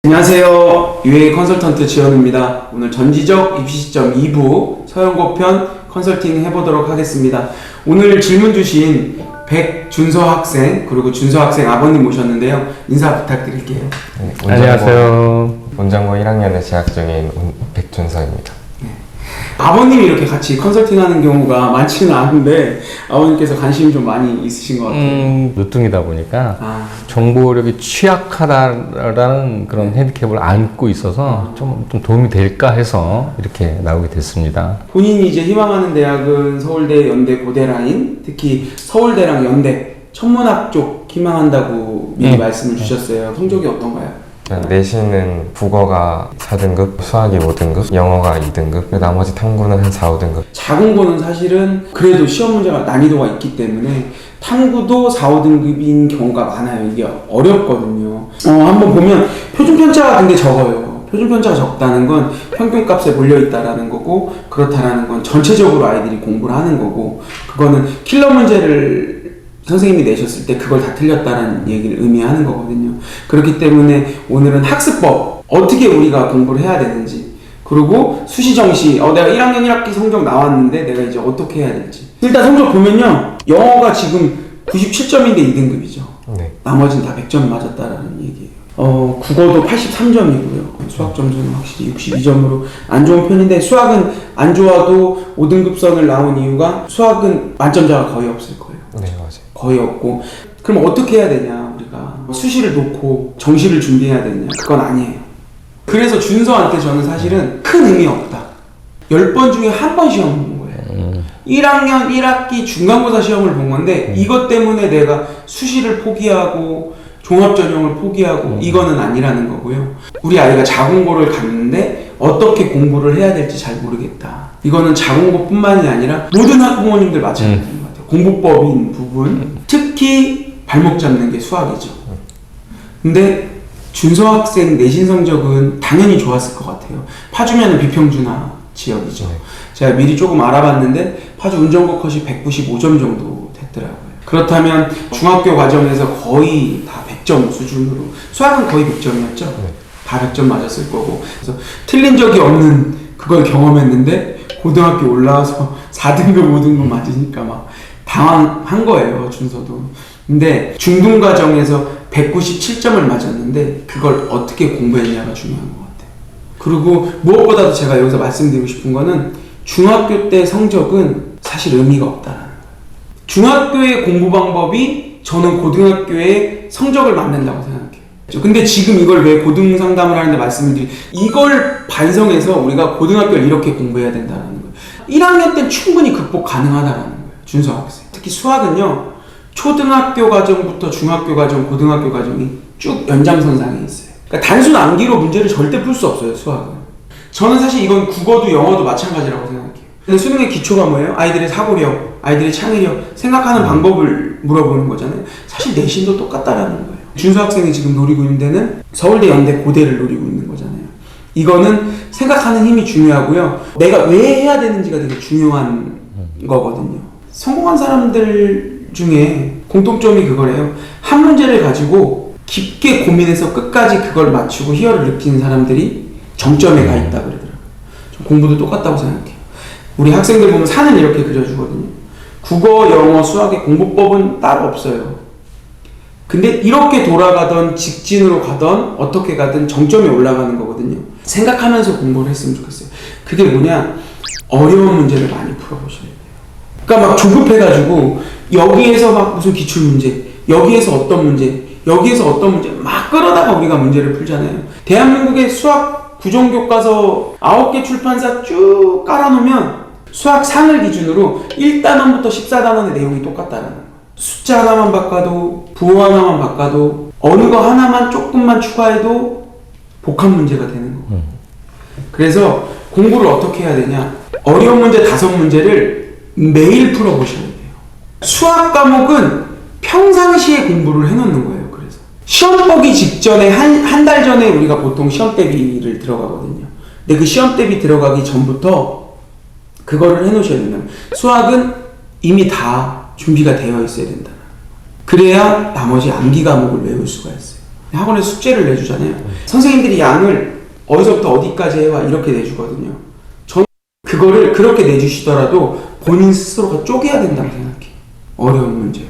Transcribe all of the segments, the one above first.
안녕하세요. UA 컨설턴트 지현우입니다. 오늘 전지적 입시 시점 2부 서영고편 컨설팅 해보도록 하겠습니다. 오늘 질문 주신 백준서 학생 그리고 준서 학생 아버님 모셨는데요. 인사 부탁드릴게요. 네, 안녕하세요. 원장고 1학년에 재학 중인 백준서입니다. 아버님이 이렇게 같이 컨설팅하는 경우가 많지는 않은데 아버님께서 관심이 좀 많이 있으신 것 같아요. 누뚱이다 보니까 정보력이 취약하다라는 그런 핸디캡을 안고 있어서 좀 도움이 될까 해서 이렇게 나오게 됐습니다. 본인이 이제 희망하는 대학은 서울대, 연대, 고대 라인, 특히 서울대랑 연대, 천문학 쪽 희망한다고 미리 말씀을 주셨어요. 성적이 어떤가요? 내신은 국어가 4등급, 수학이 5등급, 영어가 2등급, 나머지 탐구는 한 4, 5등급. 자공고는 사실은 그래도 시험 문제가 난이도가 있기 때문에 탐구도 4, 5등급인 경우가 많아요. 이게 어렵거든요. 한번 보면 표준 편차가 근데 적어요. 표준 편차가 적다는 건 평균값에 몰려있다라는 거고, 그렇다라는 건 전체적으로 아이들이 공부를 하는 거고, 그거는 킬러 문제를 선생님이 내셨을 때 그걸 다 틀렸다는 얘기를 의미하는 거거든요. 그렇기 때문에 오늘은 학습법, 어떻게 우리가 공부를 해야 되는지, 그리고 수시정시, 내가 1학년 1학기 성적 나왔는데 내가 이제 어떻게 해야 될지. 일단 성적 보면요, 영어가 지금 97점인데 2등급이죠. 네. 나머지는 다 100점 맞았다라는 얘기예요. 국어도 83점이고요. 수학 점수는 확실히 62점으로 안 좋은 편인데, 수학은 안 좋아도 5등급선을 나온 이유가 수학은 만점자가 거의 없을 거예요. 네, 맞아요. 거의 없고. 그럼 어떻게 해야 되냐, 우리가 수시를 놓고 정시를 준비해야 되냐? 그건 아니에요. 그래서 준서한테 저는 사실은 큰 의미 없다. 10번 중에 한 번 시험 본 거예요. 1학년 1학기 중간고사 시험을 본 건데, 이것 때문에 내가 수시를 포기하고 종합전형을 포기하고 이거는 아니라는 거고요. 우리 아이가 자공고를 갔는데 어떻게 공부를 해야 될지 잘 모르겠다. 이거는 자공고뿐만이 아니라 모든 학부모님들 마찬가지인 것 같아요. 공부법인 부분, 특히 발목 잡는 게 수학이죠. 근데 준서 학생 내신 성적은 당연히 좋았을 것 같아요. 파주면은 비평준화 지역이죠. 제가 미리 조금 알아봤는데 파주 운전고 컷이 195점 정도 됐더라고요. 그렇다면 중학교 과정에서 거의 다 100점 수준으로, 수학은 거의 100점이었죠? 다 100점 맞았을 거고, 그래서 틀린 적이 없는 그걸 경험했는데 고등학교 올라와서 4등급 5등급 맞으니까 막 당황한 거예요, 준서도. 근데 중등 과정에서 197점을 맞았는데 그걸 어떻게 공부했냐가 중요한 것 같아요. 그리고 무엇보다도 제가 여기서 말씀드리고 싶은 거는 중학교 때 성적은 사실 의미가 없다라는 거예요. 중학교의 공부 방법이 저는 고등학교의 성적을 만든다고 생각해요. 근데 지금 이걸 왜 고등 상담을 하는데 말씀을 드리면, 이걸 반성해서 우리가 고등학교를 이렇게 공부해야 된다는 거예요. 1학년 때는 충분히 극복 가능하다는 거예요, 준서 학생. 특히 수학은요, 초등학교 과정부터 중학교 과정, 고등학교 과정이 쭉 연장선상에 있어요. 그러니까 단순 암기로 문제를 절대 풀 수 없어요, 수학은. 저는 사실 이건 국어도 영어도 마찬가지라고 생각해요. 근데 수능의 기초가 뭐예요? 아이들의 사고력, 아이들의 창의력, 생각하는 방법을 물어보는 거잖아요. 사실 내신도 똑같다라는 거예요. 준서 학생이 지금 노리고 있는 데는 서울대, 연대, 고대를 노리고 있는 거잖아요. 이거는 생각하는 힘이 중요하고요. 내가 왜 해야 되는지가 되게 중요한 거거든요. 성공한 사람들 중에 공통점이 그거래요. 한 문제를 가지고 깊게 고민해서 끝까지 그걸 맞추고 희열을 느끼는 사람들이 정점에 가 있다 그러더라고요. 공부도 똑같다고 생각해요. 우리 학생들 보면 산을 이렇게 그려주거든요. 국어, 영어, 수학의 공부법은 따로 없어요. 근데 이렇게 돌아가던, 직진으로 가던, 어떻게 가든 정점에 올라가는 거거든요. 생각하면서 공부를 했으면 좋겠어요. 그게 뭐냐, 어려운 문제를 많이 풀어보셔야 돼요. 그러니까 막 조급해가지고 여기에서 막 무슨 기출문제, 여기에서 어떤 문제, 여기에서 어떤 문제 막 끌어다가 우리가 문제를 풀잖아요. 대한민국의 수학 구정교과서 9개 출판사 쭉 깔아놓으면 수학 상을 기준으로 1단원부터 14단원의 내용이 똑같다는 거예요. 숫자 하나만 바꿔도, 부호 하나만 바꿔도, 어느 거 하나만 조금만 추가해도 복합 문제가 되는 거예요. 그래서 공부를 어떻게 해야 되냐, 어려운 문제 5문제를 매일 풀어보셔야 돼요. 수학 과목은 평상시에 공부를 해놓는 거예요. 그래서 시험 보기 직전에 한 달 전에 우리가 보통 시험 대비를 들어가거든요. 근데 그 시험 대비 들어가기 전부터 그거를 해놓으셔야 된다면, 수학은 이미 다 준비가 되어 있어야 된다. 그래야 나머지 암기 과목을 외울 수가 있어요. 학원에서 숙제를 내주잖아요. 선생님들이 양을 어디서부터 어디까지 해와 이렇게 내주거든요. 저는 그거를 그렇게 내주시더라도 본인 스스로가 쪼개야 된다고 생각해요. 어려운 문제로.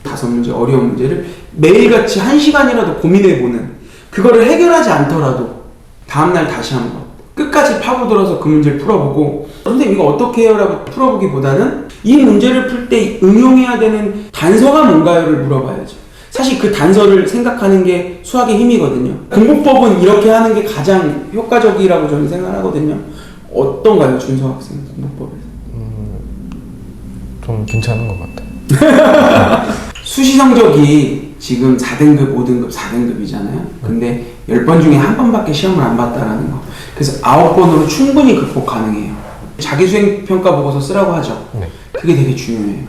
5문제 어려운 문제를 매일같이 1시간이라도 고민해보는, 그거를 해결하지 않더라도 다음날 다시 한번 끝까지 파고들어서 그 문제를 풀어보고, 선생님 이거 어떻게 해요? 라고 풀어보기보다는 이 문제를 풀 때 응용해야 되는 단서가 뭔가요를 물어봐야죠. 사실 그 단서를 생각하는 게 수학의 힘이거든요. 공부법은 이렇게 하는 게 가장 효과적이라고 저는 생각하거든요. 어떤가요, 준서 학생 공부법에서? 좀 괜찮은 것 같아요. 수시 성적이 지금 4등급, 5등급, 4등급이잖아요. 근데 10번 중에 한 번밖에 시험을 안 봤다라는 거. 그래서 9번으로 충분히 극복 가능해요. 자기수행평가 보고서 쓰라고 하죠. 네. 그게 되게 중요해요.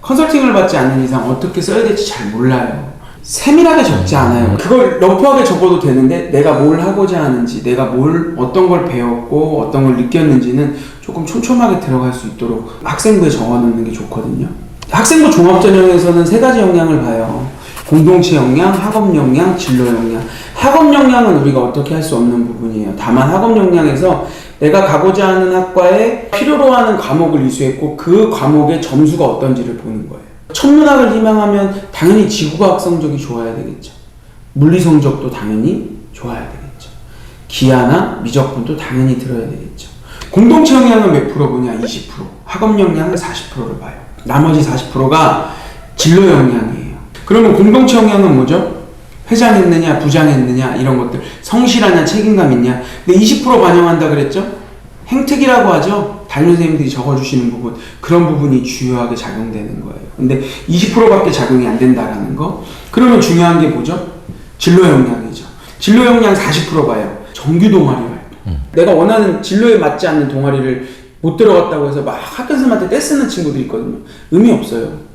컨설팅을 받지 않는 이상 어떻게 써야 될지 잘 몰라요. 세밀하게 적지 않아요. 그걸 러프하게 적어도 되는데 내가 뭘 하고자 하는지, 내가 어떤 걸 배웠고 어떤 걸 느꼈는지는 조금 촘촘하게 들어갈 수 있도록 학생부에 적어놓는 게 좋거든요. 학생부 종합전형에서는 3가지 역량을 봐요. 공동체 역량, 학업 역량, 진로 역량. 학업 역량은 우리가 어떻게 할 수 없는 부분이에요. 다만 학업 역량에서 내가 가고자 하는 학과에 필요로 하는 과목을 이수했고 그 과목의 점수가 어떤지를 보는 거예요. 천문학을 희망하면 당연히 지구과학 성적이 좋아야 되겠죠. 물리 성적도 당연히 좋아야 되겠죠. 기하나 미적분도 당연히 들어야 되겠죠. 공동체 역량은 몇 프로 보냐? 20%. 학업 역량은 40%를 봐요. 나머지 40%가 진로 역량이에요. 그러면 공동체 역량은 뭐죠? 회장했느냐, 부장했느냐, 이런 것들. 성실하냐, 책임감 있냐. 근데 20% 반영한다 그랬죠? 행특이라고 하죠? 담임 선생님들이 적어주시는 부분. 그런 부분이 주요하게 작용되는 거예요. 근데 20%밖에 작용이 안 된다라는 거. 그러면 중요한 게 뭐죠? 진로 역량이죠. 진로 역량 40% 봐요. 정규 동아리 활동. 내가 원하는 진로에 맞지 않는 동아리를 못 들어갔다고 해서 막 학교 선생님한테 떼쓰는 친구들이 있거든요. 의미 없어요.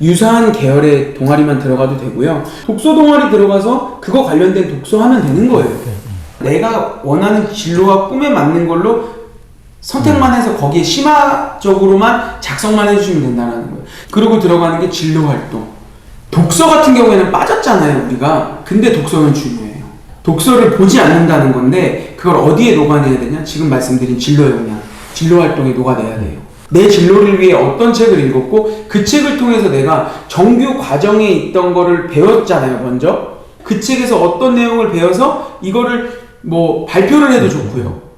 유사한 계열의 동아리만 들어가도 되고요. 독서 동아리 들어가서 그거 관련된 독서 하면 되는 거예요. 내가 원하는 진로와 꿈에 맞는 걸로 선택만 해서 거기에 심화적으로만 작성만 해주시면 된다는 거예요. 그리고 들어가는 게 진로 활동. 독서 같은 경우에는 빠졌잖아요, 우리가. 근데 독서는 중요해요. 독서를 보지 않는다는 건데 그걸 어디에 녹아내야 되냐? 지금 말씀드린 진로 역량, 진로 활동에 녹아내야 돼요. 내 진로를 위해 어떤 책을 읽었고 그 책을 통해서 내가 정규 과정에 있던 거를 배웠잖아요, 먼저. 그 책에서 어떤 내용을 배워서 이거를 뭐 발표를 해도 좋고요.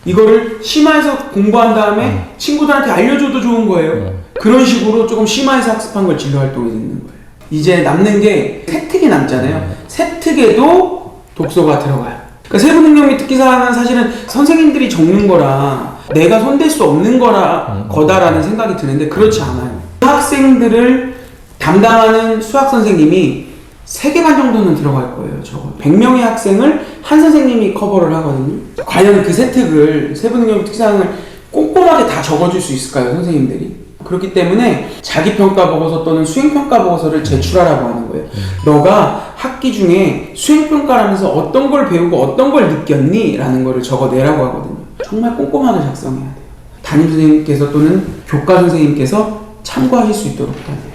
이거를 심화해서 공부한 다음에 친구들한테 알려줘도 좋은 거예요. 그런 식으로 조금 심화해서 학습한 걸 진로 활동에 넣는 거예요. 이제 남는 게 세특이 남잖아요. 세특에도 독서가 들어가요. 그러니까 세부 능력 및 특기사항은 사실은 선생님들이 적는 거라 내가 손댈 수 없는 거다라는 생각이 드는데 그렇지 않아요. 학생들을 담당하는 수학 선생님이 3개 반 정도는 들어갈 거예요. 적어도 100명의 학생을 한 선생님이 커버를 하거든요. 과연 그 세특을, 세부 능력 및 특기사항을 꼼꼼하게 다 적어줄 수 있을까요, 선생님들이? 그렇기 때문에 자기평가 보고서 또는 수행평가 보고서를 제출하라고 하는 거예요. 너가 학기 중에 수행평가를 하면서 어떤 걸 배우고 어떤 걸 느꼈니? 라는 거를 적어내라고 하거든요. 정말 꼼꼼하게 작성해야 돼요. 담임 선생님께서 또는 교과 선생님께서 참고하실 수 있도록 해야 돼요.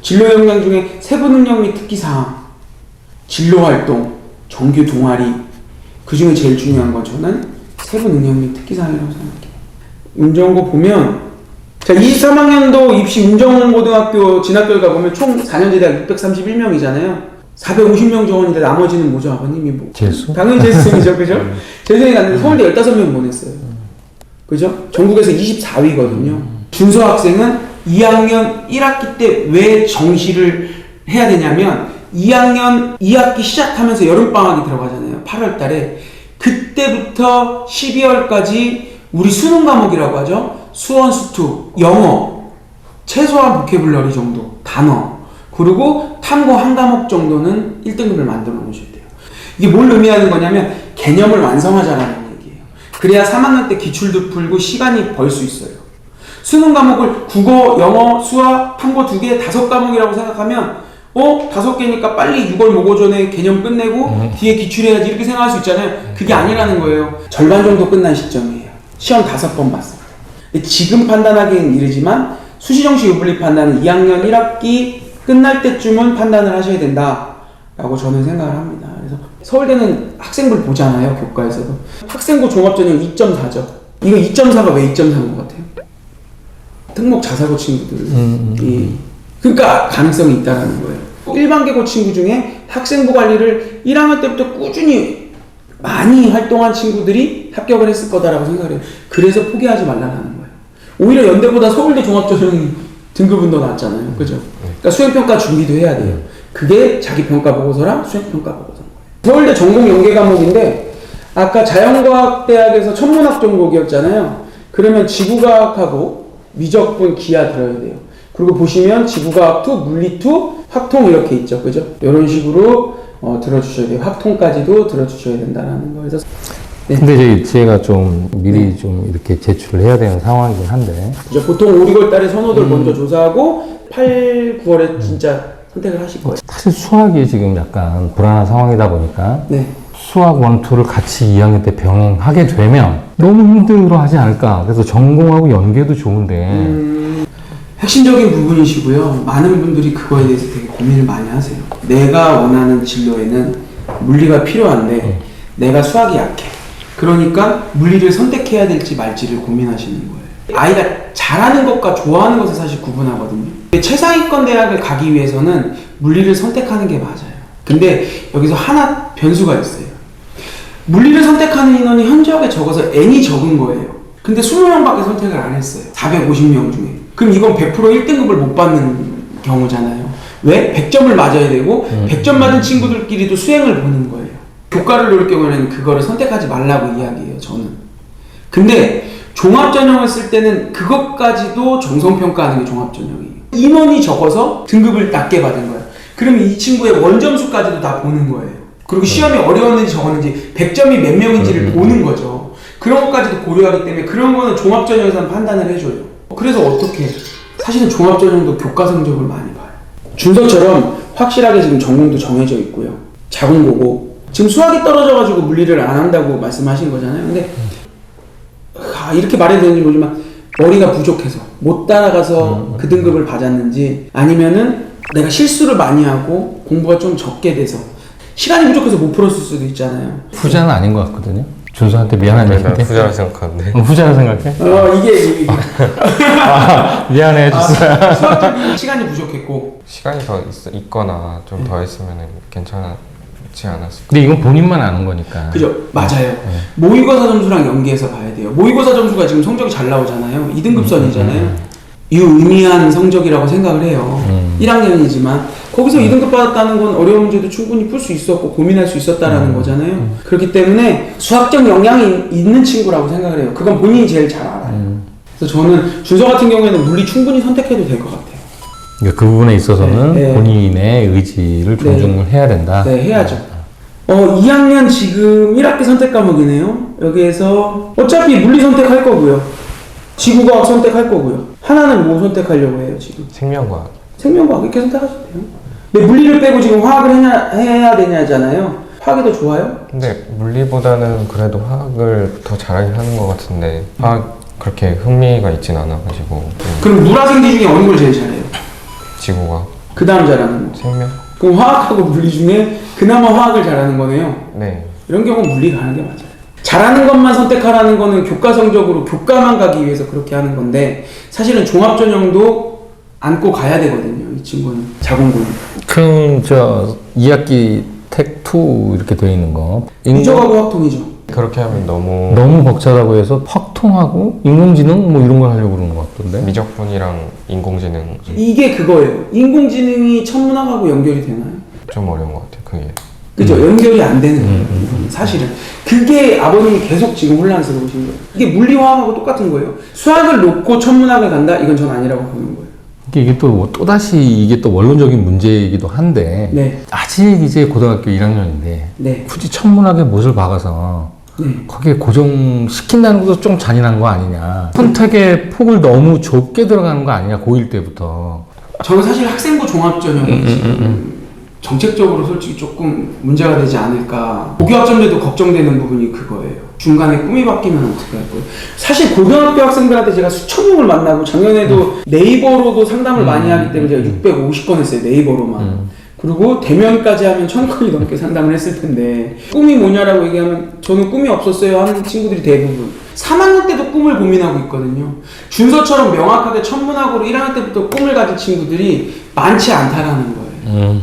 진로 역량 중에 세부 능력 및 특기사항, 진로 활동, 정규 동아리, 그 중에 제일 중요한 건 저는 세부 능력 및 특기사항이라고 생각해요. 운정고 보면 자, 23학년도 입시 운정고등학교 진학결과 보면 총 4년제 대학 631명이잖아요. 450명 정원인데 나머지는 뭐죠, 아버님이 뭐? 재수? 당연히 재수생이죠, 그죠? 재수생이 갔는데 서울대 15명 보냈어요. 그죠? 전국에서 24위거든요. 준서 학생은 2학년 1학기 때 왜 정시를 해야 되냐면 2학년 2학기 시작하면서 여름방학이 들어가잖아요. 8월 달에. 그때부터 12월까지 우리 수능 과목이라고 하죠. 수원, 수투, 영어, 최소한 보캐블러리 정도, 단어, 그리고 탐구 한 과목 정도는 1등급을 만들어 놓으셔야 돼요. 이게 뭘 의미하는 거냐면 개념을 완성하자라는 얘기예요. 그래야 3학년 때 기출도 풀고 시간이 벌 수 있어요. 수능 과목을 국어, 영어, 수학, 탐구 2개, 5과목이라고 생각하면 5개니까 빨리 6월 모고 전에 개념 끝내고 뒤에 기출해야지 이렇게 생각할 수 있잖아요. 그게 아니라는 거예요. 절반 정도 끝난 시점이에요. 시험 5번 봤어요. 지금 판단하기는 이르지만 수시정시 유불리 판단은 2학년 1학기 끝날 때쯤은 판단을 하셔야 된다 라고 저는 생각을 합니다. 그래서 서울대는 학생부를 보잖아요. 교과에서도. 학생부 종합전형 2.4죠. 이거 2.4가 왜 2.4인 것 같아요? 특목 자사고 친구들이 그러니까 가능성이 있다는 거예요. 일반계고 친구 중에 학생부 관리를 1학년 때부터 꾸준히 많이 활동한 친구들이 합격을 했을 거다라고 생각을 해요. 그래서 포기하지 말라는 거예요. 오히려 연대보다 서울대 종합전형이 등급은 더 낮잖아요. 그죠? 그러니까 수행평가 준비도 해야 돼요. 그게 자기평가 수행평가 보고서인 거예요. 서울대 전공 연계 과목인데 아까 자연과학대학에서 천문학 전공이었잖아요. 그러면 지구과학하고 미적분, 기하 들어야 돼요. 그리고 보시면 지구과학 2, 물리 2, 확통 이렇게 있죠. 그죠? 이런 식으로 들어주셔야 돼요. 확통까지도 들어주셔야 된다는 거. 그래서 네. 근데 제가 좀 미리 좀 이렇게 제출을 해야 되는 상황이긴 한데. 그죠? 보통 5, 6월 달에 선호도를 먼저 조사하고 8, 9월에 진짜 선택을 하실 거예요. 사실 수학이 지금 약간 불안한 상황이다 보니까 네. 수학 1, 2를 같이 2학년 때 병행하게 되면 너무 힘들어 하지 않을까. 그래서 전공하고 연계도 좋은데. 핵심적인 부분이시고요. 많은 분들이 그거에 대해서 되게 고민을 많이 하세요. 내가 원하는 진로에는 물리가 필요한데 내가 수학이 약해. 그러니까 물리를 선택해야 될지 말지를 고민하시는 거예요. 아이가 잘하는 것과 좋아하는 것을 사실 구분하거든요. 최상위권 대학을 가기 위해서는 물리를 선택하는 게 맞아요. 근데 여기서 하나 변수가 있어요. 물리를 선택하는 인원이 현저하게 적어서 N이 적은 거예요. 근데 20명밖에 선택을 안 했어요. 450명 중에. 그럼 이건 100% 1등급을 못 받는 경우잖아요. 왜? 100점을 맞아야 되고 100점 맞은 친구들끼리도 수행을 보는 거예요. 교과를 놓을 경우에는 그거를 선택하지 말라고 이야기해요. 저는. 근데 종합전형을 쓸 때는 그것까지도 정성평가하는 게 종합전형이에요. 인원이 적어서 등급을 낮게 받은 거예요. 그러면 이 친구의 원점수까지도 다 보는 거예요. 그리고 시험이 어려웠는지 적었는지 100점이 몇 명인지를 보는 거죠. 그런 것까지도 고려하기 때문에 그런 거는 종합전형에서는 판단을 해줘요. 그래서 어떻게 사실은 종합전형도 교과 성적을 많이 봐요. 준서처럼 확실하게 지금 전공도 정해져 있고요. 자공고고 지금 수학이 떨어져가지고 물리를 안 한다고 말씀하신 거잖아요. 근데 이렇게 말해도 되는지 모르지만 머리가 부족해서 못 따라가서 그 등급을 받았는지 아니면은 내가 실수를 많이 하고 공부가 좀 적게 돼서 시간이 부족해서 못 풀었을 수도 있잖아요. 후자는 아닌 것 같거든요. 준서한테 미안한 난 얘기인데. 후자라 생각하는데. 후자라 생각해? 이게 미안해 해줬어요. 수학적인 시간이 부족했고 시간이 더 있거나 좀 더 했으면 괜찮지 않았을까. 근데 이건 본인만 아는 거니까. 그죠? 맞아요. 모의고사 점수랑 연계해서 봐야 돼요. 모의고사 점수가 지금 성적이 잘 나오잖아요. 2등급선이잖아요. 유의미한 성적이라고 생각을 해요. 1학년이지만 거기서 2등급 받았다는 건 어려운 문제도 충분히 풀 수 있었고 고민할 수 있었다라는 거잖아요. 그렇기 때문에 수학적 역량이 있는 친구라고 생각을 해요. 그건 본인이 제일 잘 알아요. 그래서 저는 준서 같은 경우에는 물리 충분히 선택해도 될 것 같아요. 그러니까 그 부분에 있어서는 네. 본인의 의지를 존중을 해야 된다. 네, 해야죠. 2학년 지금 1학기 선택 과목이네요. 여기에서 어차피 물리 선택할 거고요. 지구과학 선택할 거고요. 하나는 뭐 선택하려고 해요, 지금? 생명과학. 생명과학 이렇게 선택하셔도 돼요. 근데 물리를 빼고 지금 화학을 해야 되냐잖아요. 화학이 더 좋아요? 근데 물리보다는 그래도 화학을 더 잘하긴 하는 것 같은데 화학 그렇게 흥미가 있진 않아가지고. 그럼 물화생지 중에 어느 걸 제일 잘해요? 지구과학. 그 다음 잘하는 거. 생명? 그럼 화학하고 물리 중에 그나마 화학을 잘하는 거네요. 네. 이런 경우는 물리가 하는 게 맞아요. 잘하는 것만 선택하라는 거는 교과 성적으로 교과만 가기 위해서 그렇게 하는 건데 사실은 종합전형도 안고 가야 되거든요. 이 친구는 자공고는. 그럼 2학기 텍2 이렇게 돼 있는 거 미적하고 확통이죠. 그렇게 하면 너무 벅차다고 해서 확통하고 인공지능 뭐 이런 걸 하려고 그러는 것 같던데. 미적분이랑 인공지능 이게 그거예요. 인공지능이 천문학하고 연결이 되나요? 좀 어려운 것 같아요. 그게. 그죠? 연결이 안 되는 거예요. 사실은. 그게 아버님이 계속 지금 혼란스러우신 거예요. 이게 물리화학하고 똑같은 거예요. 수학을 놓고 천문학을 간다? 이건 전 아니라고 보는 거예요. 이게 또다시 이게 또 원론적인 문제이기도 한데 네. 아직 이제 고등학교 1학년인데 네. 굳이 천문학에 못을 박아서 거기에 고정시킨다는 것도 좀 잔인한 거 아니냐. 선택의 폭을 너무 좁게 들어가는 거 아니냐, 고1 때부터. 저는 사실 학생부 종합전형이 지금 정책적으로 솔직히 조금 문제가 되지 않을까. 고교학점제도 걱정되는 부분이 그거예요. 중간에 꿈이 바뀌면 어떻게 할 거예요. 사실 고등학교 학생들한테 제가 수천 명을 만나고 작년에도 네이버로도 상담을 많이 하기 때문에 제가 650건 했어요. 네이버로만. 그리고 대면까지 하면 1000건이 넘게 상담을 했을 텐데 꿈이 뭐냐라고 얘기하면 저는 꿈이 없었어요 하는 친구들이 대부분 3학년 때도 꿈을 고민하고 있거든요. 준서처럼 명확하게 천문학으로 1학년 때부터 꿈을 가진 친구들이 많지 않다라는 거예요.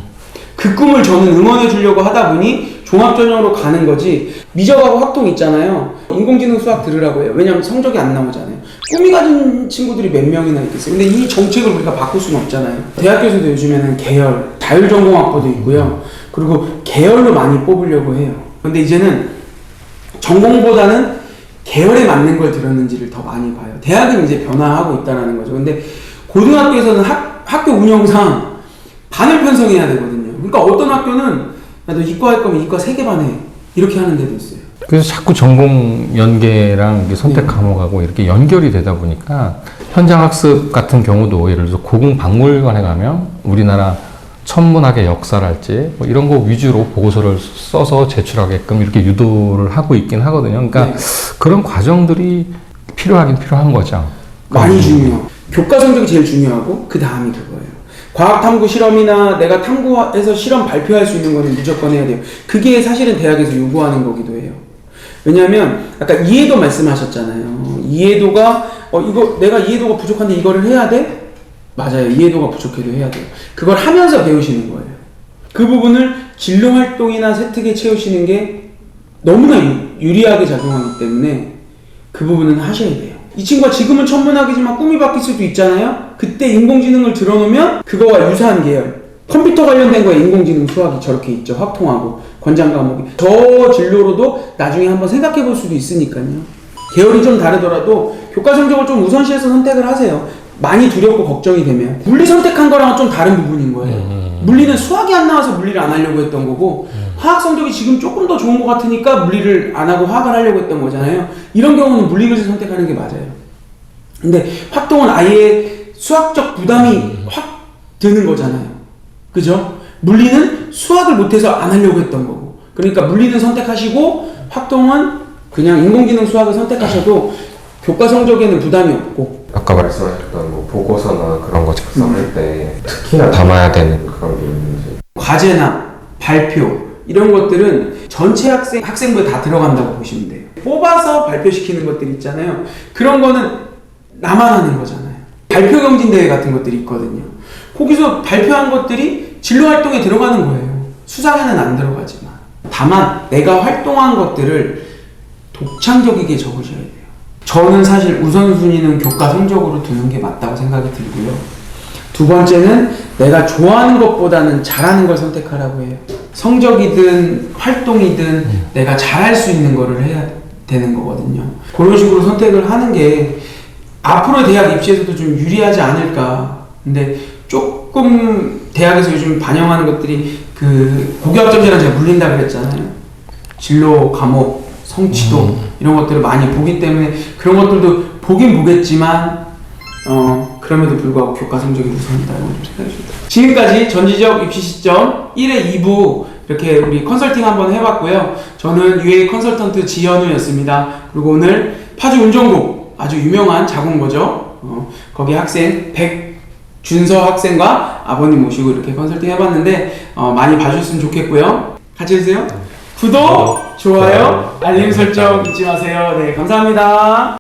그 꿈을 저는 응원해 주려고 하다 보니 종합전형으로 가는 거지. 미적하고 확통 있잖아요. 인공지능 수학 들으라고 해요. 왜냐면 성적이 안 나오잖아요. 꿈이 가진 친구들이 몇 명이나 있겠어요. 근데 이 정책을 우리가 바꿀 수는 없잖아요. 대학교에서도 요즘에는 계열, 자율전공학부도 있고요. 그리고 계열로 많이 뽑으려고 해요. 근데 이제는 전공보다는 계열에 맞는 걸 들었는지를 더 많이 봐요. 대학은 이제 변화하고 있다는 거죠. 근데 고등학교에서는 학교 운영상 반을 편성해야 되거든요. 그러니까 어떤 학교는 나도 이과 할 거면 이과 3개 반해 이렇게 하는 데도 있어요. 그래서 자꾸 전공 연계랑 이게 선택 과목하고 이렇게 연결이 되다 보니까 현장 학습 같은 경우도 예를 들어서 고궁박물관에 가면 우리나라 천문학의 역사랄지 뭐 이런 거 위주로 보고서를 써서 제출하게끔 이렇게 유도를 하고 있긴 하거든요. 그러니까 그런 과정들이 필요하긴 필요한 거죠. 많이 중요해요. 교과 성적이 제일 중요하고 그 다음이 그거예요. 과학 탐구 실험이나 내가 탐구해서 실험 발표할 수 있는 거는 무조건 해야 돼요. 그게 사실은 대학에서 요구하는 거기도 해요. 왜냐하면 아까 이해도 말씀하셨잖아요. 이해도가 이거 내가 이해도가 부족한데 이거를 해야 돼? 맞아요. 이해도가 부족해도 해야 돼요. 그걸 하면서 배우시는 거예요. 그 부분을 진로 활동이나 세특에 채우시는 게 너무나 유리하게 작용하기 때문에 그 부분은 하셔야 돼요. 이 친구가 지금은 천문학이지만 꿈이 바뀔 수도 있잖아요. 그때 인공지능을 들어놓으면 그거와 유사한 계열 컴퓨터 관련된 거에 인공지능 수학이 저렇게 있죠. 확통하고 권장 과목이 저 진로로도 나중에 한번 생각해 볼 수도 있으니까요. 계열이 좀 다르더라도 교과 성적을 좀 우선시해서 선택을 하세요. 많이 두렵고 걱정이 되면 물리 선택한 거랑은 좀 다른 부분인 거예요. 물리는 수학이 안 나와서 물리를 안 하려고 했던 거고 화학 성적이 지금 조금 더 좋은 것 같으니까 물리를 안 하고 화학을 하려고 했던 거잖아요. 이런 경우는 물리를 선택하는 게 맞아요. 근데 확통은 아예 수학적 부담이 확 드는 거잖아요. 그죠? 물리는 수학을 못해서 안 하려고 했던 거고. 그러니까 물리는 선택하시고 확통은 그냥 인공지능 수학을 선택하셔도 교과 성적에는 부담이 없고. 아까 말씀하셨던 뭐 보고서나 그런 거 작성할 때 특히나 담아야 되는 그런 게 있는지. 과제나 발표 이런 것들은 전체 학생부에 다 들어간다고 보시면 돼요. 뽑아서 발표시키는 것들 있잖아요. 그런 거는 나만 하는 거잖아요. 발표 경진대회 같은 것들이 있거든요. 거기서 발표한 것들이 진로 활동에 들어가는 거예요. 수상에는 안 들어가지만. 다만 내가 활동한 것들을 독창적이게 적으셔야 돼요. 저는 사실 우선순위는 교과 성적으로 두는 게 맞다고 생각이 들고요. 두 번째는 내가 좋아하는 것보다는 잘하는 걸 선택하라고 해요. 성적이든 활동이든 내가 잘할 수 있는 거를 해야 되는 거거든요. 그런 식으로 선택을 하는 게 앞으로 대학 입시에서도 좀 유리하지 않을까. 근데 조금 대학에서 요즘 반영하는 것들이 그 고교학점제랑 제가 물린다 그랬잖아요. 진로 과목, 성취도 이런 것들을 많이 보기 때문에 그런 것들도 보긴 보겠지만 그럼에도 불구하고 교과 성적이 우선이다라고 좀 생각해 줍니다. 지금까지 전지적 입시 시점 1회 2부 이렇게 우리 컨설팅 한번 해봤고요. 저는 UA 컨설턴트 지현우였습니다. 그리고 오늘 파주 운정고 아주 유명한 자공고죠. 거기 학생 백준서 학생과 아버님 모시고 이렇게 컨설팅 해봤는데 많이 봐주셨으면 좋겠고요. 같이 해주세요. 구독, 좋아요, 알림 설정 잊지 마세요. 네, 감사합니다.